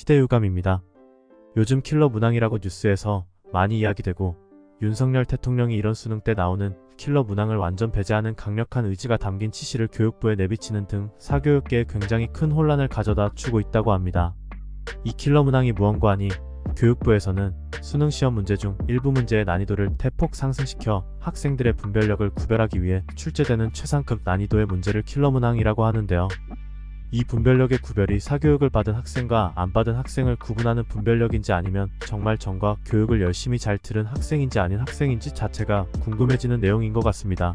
시대유감입니다. 요즘 킬러 문항이라고 뉴스에서 많이 이야기되고 윤석열 대통령이 이런 수능 때 나오는 킬러 문항을 완전 배제하는 강력한 의지가 담긴 치시를 교육부에 내비치는 등 사교육계에 굉장히 큰 혼란을 가져다 주고 있다고 합니다. 이 킬러 문항이 무언가 하니 교육부에서는 수능 시험 문제 중 일부 문제의 난이도를 대폭 상승시켜 학생들의 분별력을 구별하기 위해 출제되는 최상급 난이도의 문제를 킬러 문항이라고 하는데요. 이 분별력의 구별이 사교육을 받은 학생과 안 받은 학생을 구분하는 분별력인지 아니면 정말 전과 교육을 열심히 잘 들은 학생인지 아닌 학생인지 자체가 궁금해지는 내용인 것 같습니다.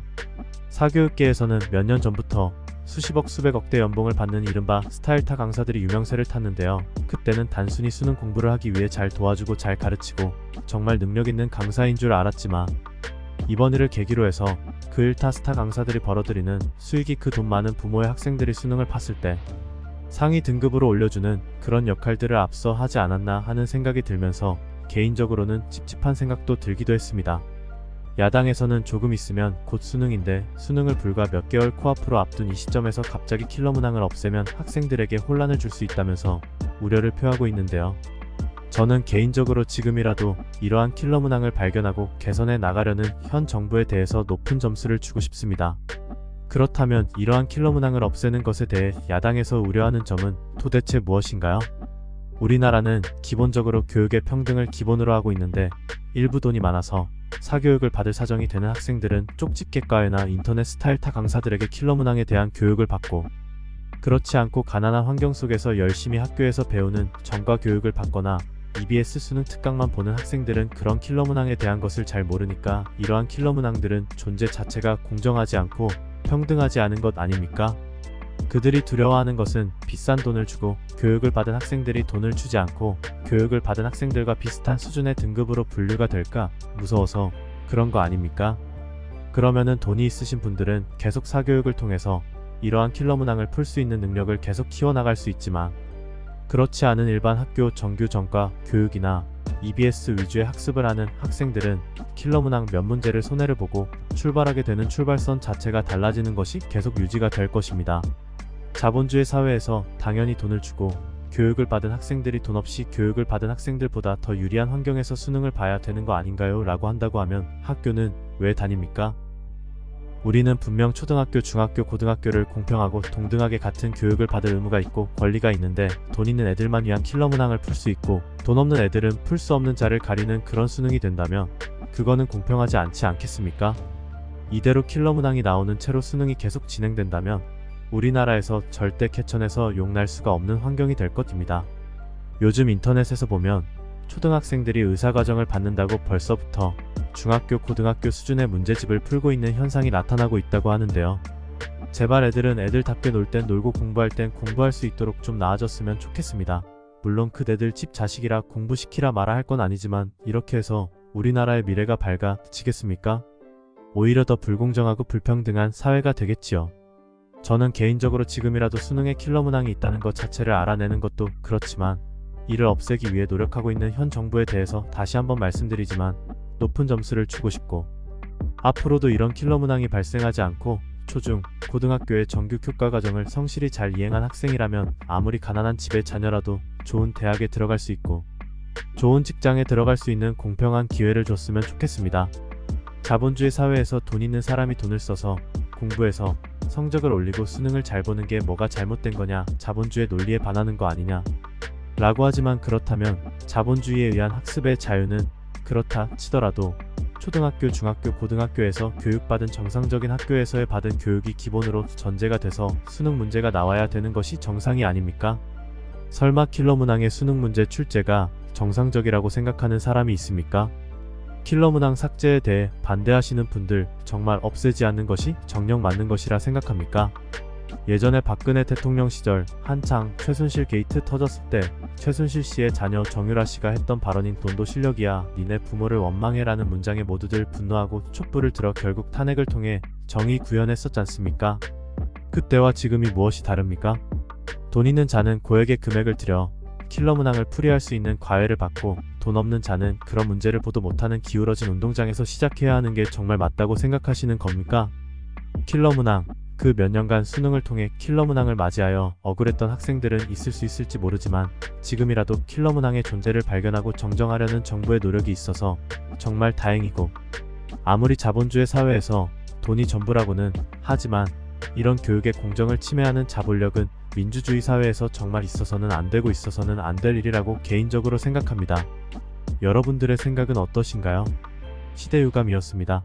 사교육계에서는 몇 년 전부터 수십억 수백억대 연봉을 받는 이른바 스타일타 강사들이 유명세를 탔는데요. 그때는 단순히 수능 공부를 하기 위해 잘 도와주고 잘 가르치고 정말 능력 있는 강사인 줄 알았지만 이번 일을 계기로 해서 그 일타 스타 강사들이 벌어들이는 수익이 그 돈 많은 부모의 학생들이 수능을 봤을 때 상위 등급으로 올려주는 그런 역할들을 앞서 하지 않았나 하는 생각이 들면서 개인적으로는 찝찝한 생각도 들기도 했습니다. 야당에서는 조금 있으면 곧 수능인데 수능을 불과 몇 개월 코앞으로 앞둔 이 시점에서 갑자기 킬러 문항을 없애면 학생들에게 혼란을 줄 수 있다면서 우려를 표하고 있는데요. 저는 개인적으로 지금이라도 이러한 킬러 문항을 발견하고 개선해 나가려는 현 정부에 대해서 높은 점수를 주고 싶습니다. 그렇다면 이러한 킬러 문항을 없애는 것에 대해 야당에서 우려하는 점은 도대체 무엇인가요? 우리나라는 기본적으로 교육의 평등을 기본으로 하고 있는데 일부 돈이 많아서 사교육을 받을 사정이 되는 학생들은 쪽집게과외나 인터넷 스타일타 강사들에게 킬러 문항에 대한 교육을 받고 그렇지 않고 가난한 환경 속에서 열심히 학교에서 배우는 전과 교육을 받거나 EBS 수능 특강만 보는 학생들은 그런 킬러 문항에 대한 것을 잘 모르니까 이러한 킬러 문항들은 존재 자체가 공정하지 않고 평등하지 않은 것 아닙니까? 그들이 두려워하는 것은 비싼 돈을 주고 교육을 받은 학생들이 돈을 주지 않고 교육을 받은 학생들과 비슷한 수준의 등급으로 분류가 될까 무서워서 그런 거 아닙니까? 그러면은 돈이 있으신 분들은 계속 사교육을 통해서 이러한 킬러 문항을 풀 수 있는 능력을 계속 키워나갈 수 있지만 그렇지 않은 일반 학교 정규 전과 교육이나 EBS 위주의 학습을 하는 학생들은 킬러 문항 몇 문제를 손해를 보고 출발하게 되는 출발선 자체가 달라지는 것이 계속 유지가 될 것입니다. 자본주의 사회에서 당연히 돈을 주고 교육을 받은 학생들이 돈 없이 교육을 받은 학생들보다 더 유리한 환경에서 수능을 봐야 되는 거 아닌가요? 라고 한다고 하면 학교는 왜 다닙니까? 우리는 분명 초등학교, 중학교, 고등학교를 공평하고 동등하게 같은 교육을 받을 의무가 있고 권리가 있는데 돈 있는 애들만 위한 킬러 문항을 풀 수 있고 돈 없는 애들은 풀 수 없는 자를 가리는 그런 수능이 된다면 그거는 공평하지 않지 않겠습니까? 이대로 킬러 문항이 나오는 채로 수능이 계속 진행된다면 우리나라에서 절대 개천에서 용날 수가 없는 환경이 될 것입니다. 요즘 인터넷에서 보면 초등학생들이 의사과정을 받는다고 벌써부터 중학교, 고등학교 수준의 문제집을 풀고 있는 현상이 나타나고 있다고 하는데요. 제발 애들은 애들답게 놀 땐 놀고 공부할 땐 공부할 수 있도록 좀 나아졌으면 좋겠습니다. 물론 그대들 집 자식이라 공부시키라 마라 할 건 아니지만 이렇게 해서 우리나라의 미래가 밝아지겠습니까? 오히려 더 불공정하고 불평등한 사회가 되겠지요. 저는 개인적으로 지금이라도 수능에 킬러 문항이 있다는 것 자체를 알아내는 것도 그렇지만 이를 없애기 위해 노력하고 있는 현 정부에 대해서 다시 한번 말씀드리지만 높은 점수를 주고 싶고 앞으로도 이런 킬러 문항이 발생하지 않고 초중, 고등학교의 정규 교과과정을 성실히 잘 이행한 학생이라면 아무리 가난한 집의 자녀라도 좋은 대학에 들어갈 수 있고 좋은 직장에 들어갈 수 있는 공평한 기회를 줬으면 좋겠습니다. 자본주의 사회에서 돈 있는 사람이 돈을 써서 공부해서 성적을 올리고 수능을 잘 보는 게 뭐가 잘못된 거냐, 자본주의 논리에 반하는 거 아니냐 라고 하지만 그렇다면 자본주의에 의한 학습의 자유는 그렇다 치더라도 초등학교, 중학교, 고등학교에서 교육받은 정상적인 학교에서의 받은 교육이 기본으로 전제가 돼서 수능 문제가 나와야 되는 것이 정상이 아닙니까? 설마 킬러 문항의 수능 문제 출제가 정상적이라고 생각하는 사람이 있습니까? 킬러 문항 삭제에 대해 반대하시는 분들 정말 없애지 않는 것이 정녕 맞는 것이라 생각합니까? 예전에 박근혜 대통령 시절 한창 최순실 게이트 터졌을 때 최순실 씨의 자녀 정유라 씨가 했던 발언인 돈도 실력이야 니네 부모를 원망해 라는 문장에 모두들 분노하고 촛불을 들어 결국 탄핵을 통해 정의 구현했었잖습니까? 그때와 지금이 무엇이 다릅니까? 돈 있는 자는 고액의 금액을 들여 킬러 문항을 풀이할 수 있는 과외를 받고 돈 없는 자는 그런 문제를 보도 못하는 기울어진 운동장에서 시작해야 하는 게 정말 맞다고 생각하시는 겁니까? 킬러 문항 그 몇 년간 수능을 통해 킬러 문항을 맞이하여 억울했던 학생들은 있을 수 있을지 모르지만 지금이라도 킬러 문항의 존재를 발견하고 정정하려는 정부의 노력이 있어서 정말 다행이고, 아무리 자본주의 사회에서 돈이 전부라고는 하지만 이런 교육의 공정을 침해하는 자본력은 민주주의 사회에서 정말 있어서는 안 되고 있어서는 안 될 일이라고 개인적으로 생각합니다. 여러분들의 생각은 어떠신가요? 시대유감이었습니다.